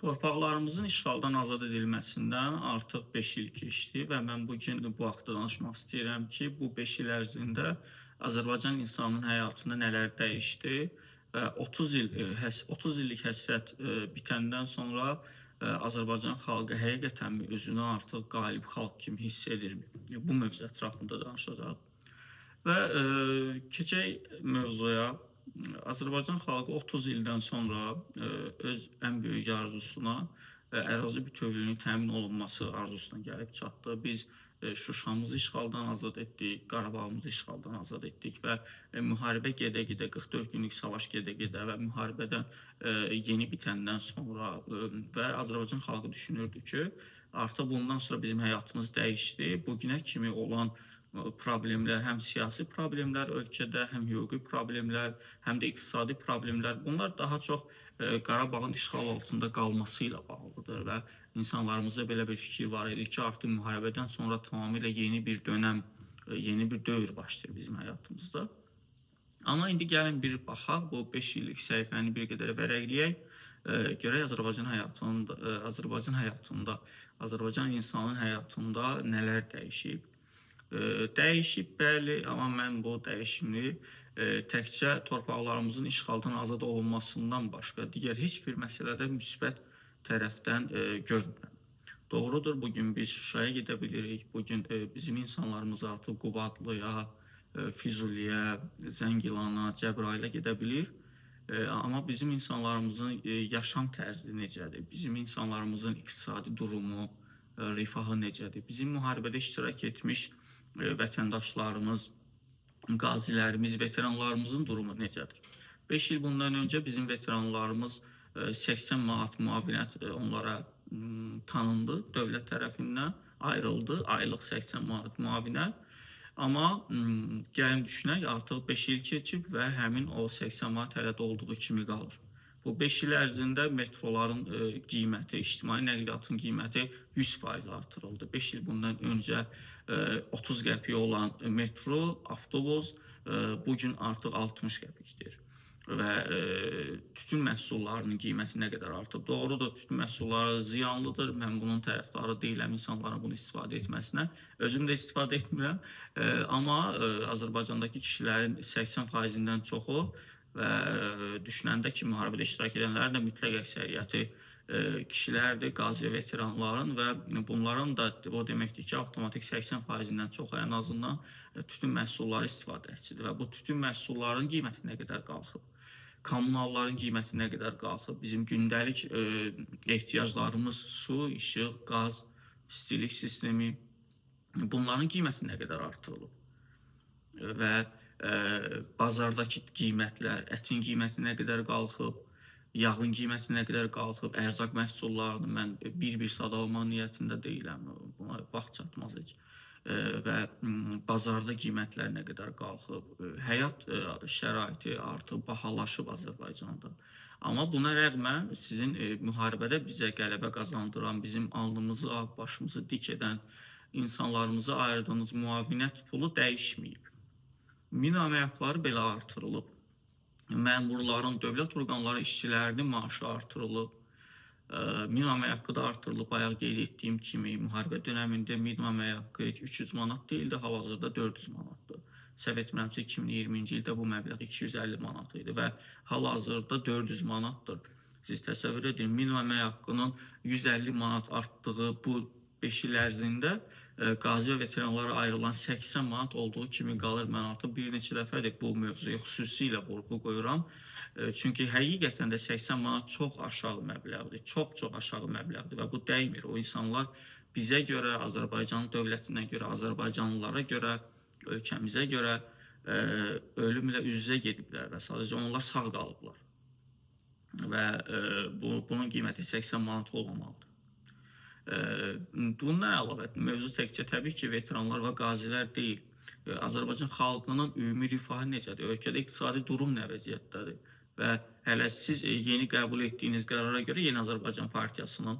Torpaqlarımızın işğaldan azad edilməsindən artıq 5 il keçdi və mən bugün bu haqda danışmaq istəyirəm ki, bu 5 il ərzində Azərbaycan insanının həyatında nələr dəyişdi və 30 illik həsrət bitəndən sonra Azərbaycan xalqı həqiqətənmi özünü artıq qalib xalq kimi hiss edirmi? Bu mövzu ətrafında danışacağıq. Və keçək mövzuya. Azərbaycan xalqı 30 ildən sonra öz ən böyük arzusuna ərazi bütövlüyünün təmin olunması arzusuna gəlib çatdı. Biz Şuşamızı işğaldan azad etdik, Qarabağımızı işğaldan azad etdik və müharibə gedə-gedə, 44 günlük savaş gedə-gedə və müharibədən yeni bitəndən sonra və Azərbaycan xalqı düşünürdü ki, artıq bundan sonra bizim həyatımız dəyişdi. Bugünə kimi olan problemlər, həm siyasi problemlər ölkədə, həm hüquqi problemlər, həm də iqtisadi problemlər, bunlar daha çox Qarabağın işğal altında qalması ilə bağlıdır və insanlarımızda belə bir fikir var idi ki, artıq müharibədən sonra tamamilə yeni bir dönəm, yeni bir dövr başlayır bizim həyatımızda. Amma indi gəlin bir baxaq, bu 5 illik səhifəni bir qədər vərəqləyək, görək Azərbaycan həyatında, Azərbaycan insanın həyatında nələr dəyişib. Dəyişib, bəli, amma mən bu dəyişimi təkcə torpaqlarımızın işğaldan azad olunmasından başqa digər heç bir məsələdə müsbət tərəfdən görmürəm. Doğrudur, bugün biz Şuşaya gedə bilirik, bugün bizim insanlarımız artıq Qubadlıya, Füzuliyə, Zəngilana, Cəbrayıla gedə bilir. Amma bizim insanlarımızın yaşam tərzi necədir, bizim insanlarımızın iqtisadi durumu, rifahı necədir, bizim müharibədə iştirak etmiş vətəndaşlarımız, qazilərimiz, veteranlarımızın durumu necədir? 5 il bundan öncə bizim veteranlarımız 80 manat müavinət onlara tanındı, dövlət tərəfindən ayrıldı, aylıq 80 manat müavinət. Amma gəlin düşünək, artıq 5 il keçib və həmin o 80 manat hələ də olduğu kimi qalır. Bu 5 il ərzində metroların qiyməti, ictimai nəqliyyatın qiyməti 100% artırıldı. 5 il bundan öncə 30 qəpik olan metro, avtobus bugün artıq 60 qəpikdir. Və tütün məhsullarının qiyməti nə qədər artıb? Doğrudur, tütün məhsulları ziyanlıdır. Mən bunun tərəfdarı deyiləm insanların bunu istifadə etməsinə. Özüm də istifadə etmirəm. Amma Azərbaycandakı kişilərin 80%-dən çoxu və düşünəndə ki, müharibədə iştirak edənlərin də mütləq əksəriyyəti kişilərdir, qazi veteranların və bunların da o deməkdir ki, avtomatik 80%-dən çox ən azından tütün məhsulları istifadəçidir və bu tütün məhsullarının qiyməti nə qədər qalxıb, kommunalların qiyməti nə qədər qalxıb, bizim gündəlik ehtiyaclarımız su, işıq, qaz, istilik sistemi, bunların qiyməti nə qədər artırılıb və bazardakı qiymətlər, ətin qiyməti nə qədər qalxıb, yağın qiyməti nə qədər qalxıb, ərzaq məhsullarını mən bir sad almaq niyyətində deyiləm, buna vaxt çatmaz heç. Və bazarda qiymətlər nə qədər qalxıb, həyat şəraiti artıq bahalaşıb Azərbaycanda. Amma buna rəğmən sizin müharibədə bizə qələbə qazandıran, bizim alnımızı, ağ başımızı dik edən insanlarımıza ayırdığınız müavinət pulu dəyişməyib. Mina əməliyyatları belə artırılıb. Məmurların, dövlət orqanları işçilərinin maaşı artırılıb. Mina əməliyyatı da artırılıb. Bayaq qeyd etdiyim kimi, müharibə dönəmində mina əməliyyatı 300 manat deyildi, hal-hazırda 400 manatdır. Səhv etmirəmsə 2020-ci ildə bu məbləğ 250 manat idi və hal-hazırda 400 manatdır. Siz təsəvvür edin, mina əməliyyatının 150 manat artdığı bu 5 il ərzində qazi və veteranlara ayrılan 80 manat olduğu kimi qalır. Mən artıq bir neçə dəfədir bu mövzuya xüsusilə vurğu qoyuram. Çünki həqiqətən də 80 manat çox aşağı məbləğdir, çox aşağı məbləğdir və bu dəymir. O insanlar bizə görə, Azərbaycan dövlətinə görə, Azərbaycanlılara görə, ölkəmizə görə ölümlə üz-üzə gediblər və sadəcə onlar sağ qalıblar. Və bunun qiyməti 80 manat olmamalıdır. Bundan əlavə, mövzu təkcə təbii ki, veteranlar və qazilər deyil. Azərbaycan xalqının ümumi rifahı necədir? Ölkədə iqtisadi durum nə vəziyyətdədir? Və hələ siz yeni qəbul etdiyiniz qərara görə Yeni Azərbaycan Partiyasının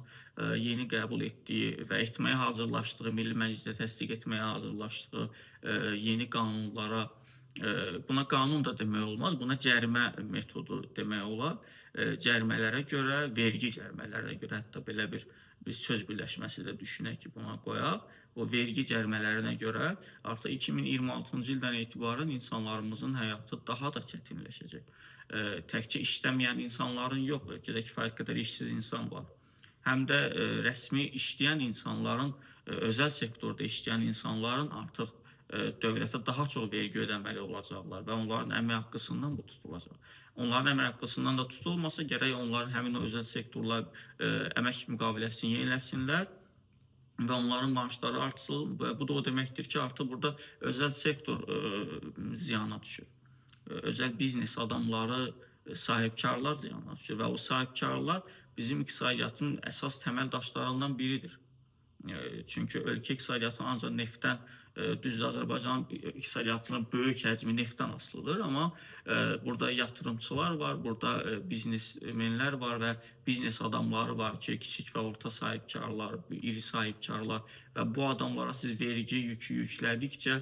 yeni qəbul etdiyi və etməyə hazırlaşdığı, Milli Məclisdə təsdiq etməyə hazırlaşdığı yeni qanunlara Buna qanun da demək olmaz, buna cərimə metodu demək olar. Cərimələrə görə, vergi cərimələrə görə, hətta belə bir söz birləşməsi də düşünək ki, buna qoyaq. O vergi cərimələrinə görə artıq 2026-cı ildən etibarən insanlarımızın həyatı daha da çətinləşəcək. Təkcə işləməyən insanların yox, ölkədə kifayət qədər işsiz insan var. Həm də rəsmi işləyən insanların, özəl sektorda işləyən insanların artıq dövlətə daha çox vergi ödəməli olacaqlar və onların əmək haqqısından bu tutulacaq. Onların əmək haqqısından da tutulmasa, gərək onların həmin o özəl sektorlar əmək müqaviləsini yeniləsinlər və onların maaşları artsın və bu da o deməkdir ki, artıq burada özəl sektor ziyana düşür. Özəl biznes adamları, sahibkarlar ziyana düşür və o sahibkarlar bizim iqtisadiyyatın əsas təməl daşlarından biridir. Çünki ölkə iqtisadiyyatı ancaq neftdən, düzdür, Azərbaycanın iqtisadiyyatının böyük həcmi neftdən asılıdır, amma burada yatırımçılar var, burada biznesmenlər var və biznes adamları var ki, kiçik və orta sahibkarlar, iri sahibkarlar və bu adamlara siz vergi yükü yüklədikcə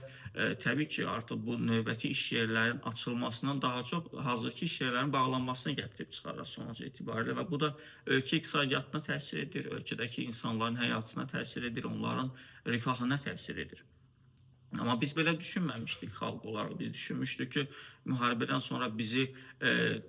təbii ki, artıq bu növbəti iş yerlərinin açılmasından daha çox hazırki iş yerlərinin bağlanmasına gətirib çıxarır sonuc etibarilə və bu da ölkə iqtisadiyyatına təsir edir, ölkədəki insanların həyatına təsir edir, onların rifahına təsir edir. Amma biz belə düşünməmişdik xalq olaraq. Biz düşünmüşdük ki, müharibədən sonra bizi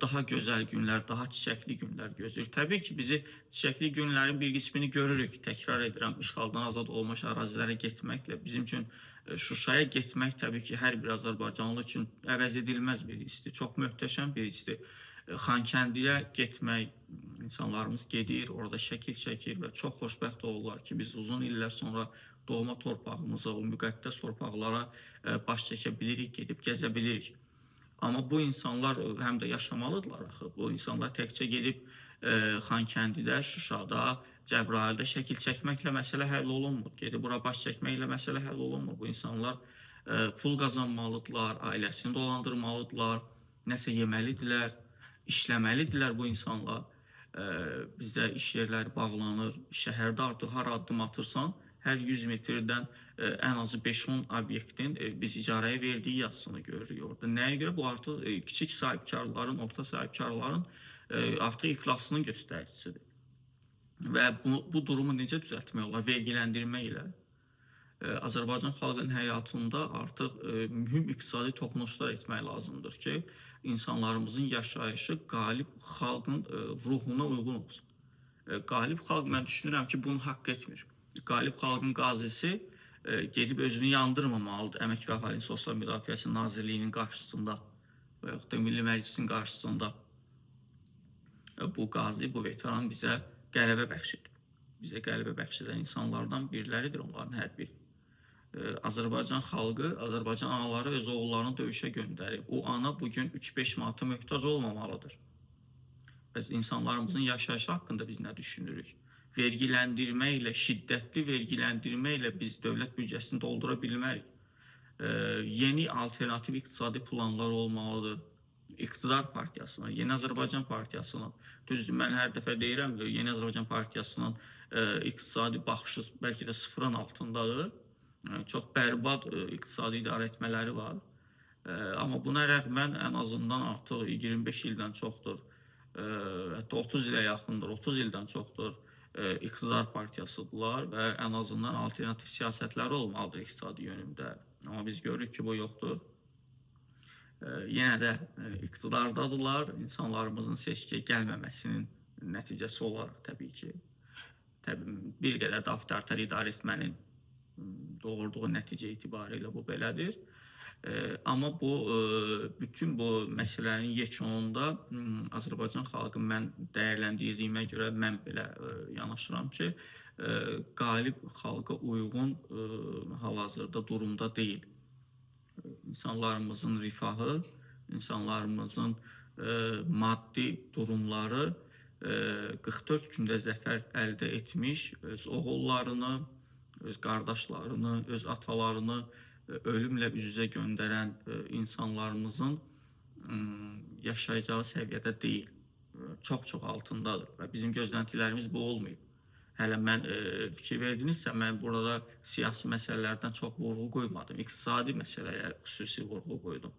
daha gözəl günlər, daha çiçəkli günlər gözləyir. Təbii ki, bizi çiçəkli günlərin bir qismini görürük. Təkrar edirəm, işğaldan azad olmuş ərazilərə getməklə bizim üçün Şuşaya getmək təbii ki, hər bir Azərbaycanlı üçün əvəz edilməz bir hissdir. Çox möhtəşəm bir hissdir. Xankəndiyə getmək, insanlarımız gedir, orada şəkil çəkir və çox xoşbəxt olurlar ki, biz uzun illər sonra doğma torpağımıza, o müqəddəs torpaqlara baş çəkə bilirik, gedib gəzə bilirik. Amma bu insanlar həm də yaşamalıdırlar axı. Bu insanlar təkcə gedib Xankəndidə, Şuşada, Cəbrayılda şəkil çəkməklə məsələ həll olunmur. Gedib bura baş çəkməklə məsələ həll olunmur. Bu insanlar pul qazanmalıdırlar, ailəsini dolandırmalıdırlar, nəsə yeməlidirlər, işləməlidirlər bu insanlar. Bizdə iş yerləri bağlanır, şəhərdə artıq hara addım atırsan, hər 100 metrdən ən azı 5-10 obyektin biz icarəyə verdiyi yazısını görürük orada. Nəyə görə? Bu artıq kiçik sahibkarların, orta sahibkarların artıq iflasının göstəricisidir. Və bu durumu necə düzəltmək olar? Vergiləndirmə ilə. Azərbaycan xalqının həyatında artıq mühüm iqtisadi toxunuşlar etmək lazımdır ki, insanlarımızın yaşayışı qalib xalqın ruhuna uyğun olsun. Qalib xalq, mən düşünürəm ki, bunu haqq etmir. Qalib xalqın qazisi gedib özünü yandırmamalıdır Əmək və Əhalinin Sosial Müdafiəsi Nazirliyinin qarşısında və yaxud da Milli Məclisin qarşısında. Bu qazi, bu veteran bizə qələbə bəxş edir. Bizə qələbə bəxş edən insanlardan biriləridir onların hər biri. Azərbaycan xalqı, Azərbaycan anaları öz oğullarını döyüşə göndərib. O ana bugün 3-5 manata möhtac olmamalıdır. Bəs insanlarımızın yaşayışı haqqında biz nə düşünürük? Vergiləndirmə ilə, şiddətli vergiləndirmə ilə biz dövlət büdcəsini doldura bilmərik. Yeni alternativ iqtisadi planlar olmalıdır. İqtidar partiyasının, Yeni Azərbaycan partiyasının, düzdür, mən hər dəfə deyirəm, Yeni Azərbaycan partiyasının iqtisadi baxışı bəlkə də sıfırın altındadır. Çox bərbad iqtisadi idarə etmələri var. Amma buna rəğmən ən azından artıq 25 ildən çoxdur, hətta 30 ilə yaxındır, 30 ildən çoxdur iqtidar partiyasıdırlar və ən azından alternativ siyasətləri olmalıdır iqtisadi yönündə. Amma biz görürük ki, bu yoxdur. Yenə də iqtidardadırlar, insanlarımızın seçkiyə gəlməməsinin nəticəsi olaraq təbii ki, bir qədər də avtoritar idarə etmənin doğurduğu nəticə itibarilə bu belədir. Amma bütün bu məsələnin yekununda Azərbaycan xalqı mən dəyərləndirdiyimə görə mən belə yanaşıram ki, qalib xalqa uyğun hal-hazırda durumda deyil. İnsanlarımızın rifahı, insanlarımızın maddi durumları 44 gündə zəfər əldə etmiş, öz oğullarını, öz qardaşlarını, öz atalarını ölümlə üz-üzə göndərən insanlarımızın yaşayacağı səviyyədə deyil. Çox-çox altındadır və bizim gözləntilərimiz bu olmayıb. Hələ mən fikir verdinizsə, mən burada siyasi məsələlərdən çox vurğu qoymadım. İqtisadi məsələyə xüsusi vurğu qoydum.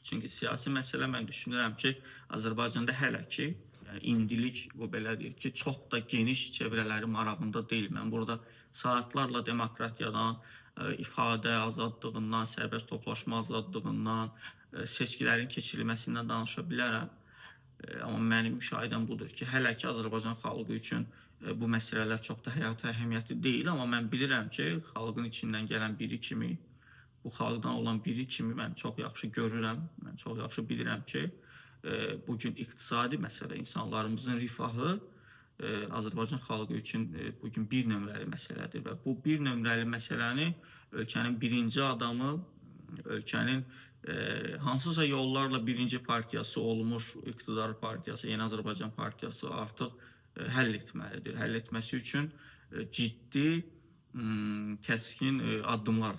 Çünki siyasi məsələ mən düşünürəm ki, Azərbaycanda hələ ki, yəni indilik bu belə deyir ki, çox da geniş çevrələri marağında deyil. Mən burada saatlarla demokratiyadan, ifadə azadlığından, sərbəst toplaşma azadlığından, seçkilərin keçirilməsindən danışa bilərəm. Amma mənim müşahidəm budur ki, hələ ki Azərbaycan xalqı üçün bu məsələlər çox da həyati əhəmiyyətli deyil. Amma mən bilirəm ki, xalqın içindən gələn biri kimi, bu xalqdan olan biri kimi mən çox yaxşı görürəm, mən çox yaxşı bilirəm ki, bugün iqtisadi məsələ, insanlarımızın rifahı Azərbaycan xalqı üçün bugün bir nömrəli məsələdir və bu bir nömrəli məsələni ölkənin birinci adamı, ölkənin hansısa yollarla birinci partiyası olmuş iqtidar partiyası, Yeni Azərbaycan partiyası artıq həll etməlidir. Həll etməsi üçün ciddi, kəskin addımlar